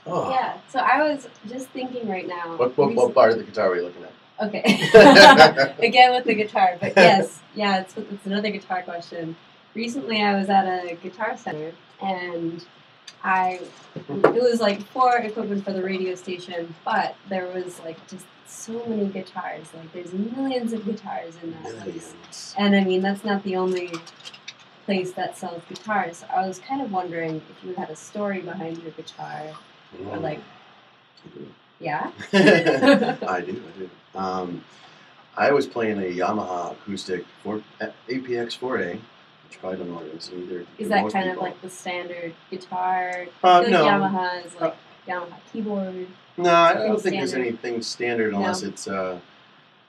Oh. Yeah. So I was just thinking right now. What part of the guitar are we looking at? Okay. Again with the guitar, but yes, yeah, it's another guitar question. Recently, I was at a guitar center, and it was like for equipment for the radio station, but there was like just so many guitars. Like there's millions of guitars in that place, and I mean that's not the only place that sells guitars. So I was kind of wondering if you had a story behind your guitar, or like, yeah. I do. I was playing a Yamaha acoustic APX 4A, which you probably don't know what it is either. Is that kind of like the standard guitar? No. Yamaha is like Yamaha keyboard. No, I don't think there's anything standard unless it's bought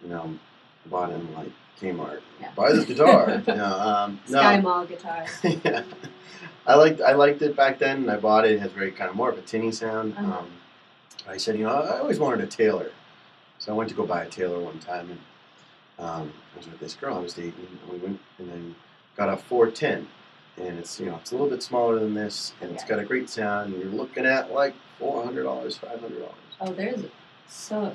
in like Kmart. Yeah. Buy this guitar. Sky Mall guitar. Yeah. I liked it back then, and I bought it. It has very kind of more of a tinny sound. I said, I always wanted a Taylor. So I went to go buy a Taylor one time, and I was with this girl I was dating, and we went and then got a 410, and it's it's a little bit smaller than this, and it's got a great sound, and you're looking at like $400, $500. Oh,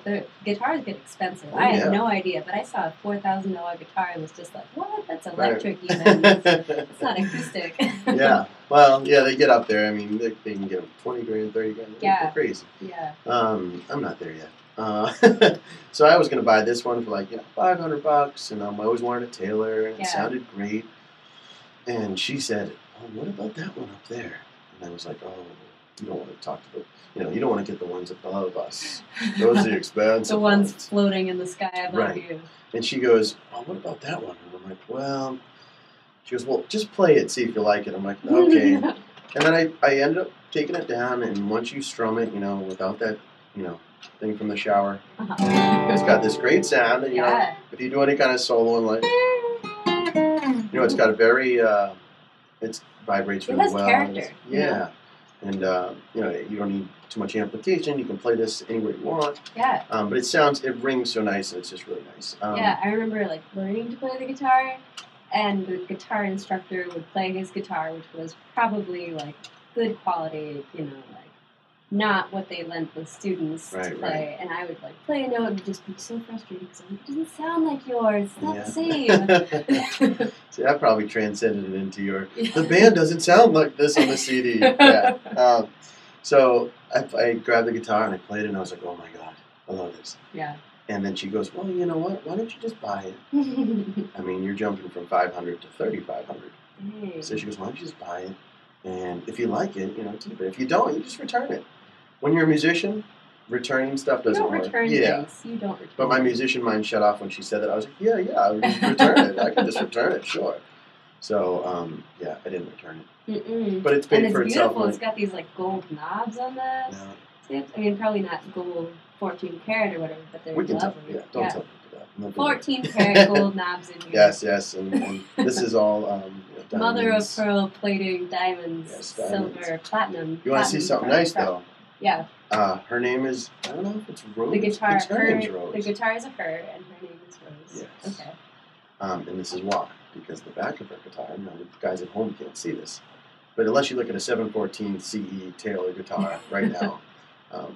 the guitars get expensive. I had no idea, but I saw a $4,000 guitar and was just like, what? That's electric even. It's not acoustic. Yeah. Well, yeah, they get up there. I mean, they can get them 20 grand, 30 grand. They're crazy. Yeah. I'm not there yet. So I was going to buy this one for like $500, and I always wanted a Taylor, and it sounded great. And she said, "Oh, what about that one up there?" And I was like, "Oh, you don't want to talk to you don't want to get the ones above us. Those are the expensive the ones floating in the sky above you." And she goes, "Oh, what about that one?" And I'm like, "Well," she goes, "Well, just play it, see if you like it." I'm like, "Okay." And then I ended up taking it down, and once you strum it, without that, thing from the shower, it's got this great sound. And if you do any kind of soloing, like, it's got a very, it vibrates really well. It has character. Yeah. And, you don't need too much amplification. You can play this anywhere you want. Yeah. But it rings so nice, and it's just really nice. I remember, like, learning to play the guitar, and the guitar instructor would play his guitar, which was probably, like, good quality, like, not what they lent the students to play. Right. And I would, like, play a note and just be so frustrated because it doesn't sound like yours. It's not the same. See, that probably transcended it into the band doesn't sound like this on the CD. Yeah. So I grabbed the guitar and I played it, and I was like, oh my God, I love this. Yeah. And then she goes, well, you know what? Why don't you just buy it? I mean, you're jumping from $500 to $3,500. So she goes, why don't you just buy it? And if you like it, keep it. If you don't, you just return it. When you're a musician, returning stuff doesn't work. You don't return But my musician mind shut off when she said that. I was like, yeah, I would just return it. I can just return it, sure. So, I didn't return it. But it's paid for itself. Beautiful. It's got these, like, gold knobs on the tips. I mean, probably not gold 14 karat or whatever, but they're lovely. Don't tell people that. 14 karat gold knobs in here. Yes. And this is all mother of pearl plating, diamonds, silver, platinum. You want to see something nice, though? Yeah. Her name is, I don't know if it's Rose. The guitar, her name's Rose. The guitar is a her, and her name is Rose. Yes. Okay. And this is why, because the back of her guitar, the guys at home can't see this, but unless you look at a 714 CE Taylor guitar right now,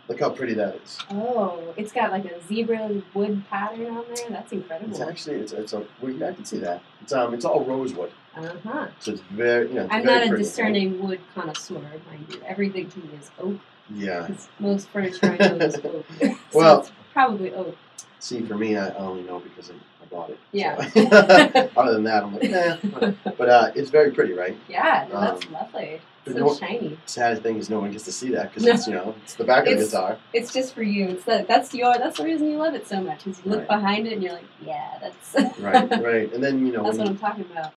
look how pretty that is. Oh, it's got like a zebra wood pattern on there. That's incredible. It's actually, I can see that. It's all rosewood. Uh-huh. So it's very, I'm not a discerning wood connoisseur, mind you. Everything to me is oak. Yeah. Most furniture I know is oak. Well, it's probably oak. See, for me, I only know because I bought it. Yeah. So. Other than that, I'm like, nah. But it's very pretty, right? Yeah, that's lovely. It's so shiny. Saddest thing is no one gets to see that because it's it's the back of the guitar. It's just for you. That's the reason you love it so much. Is you look behind it and you're like, yeah, that's right. And then that's what I'm talking about.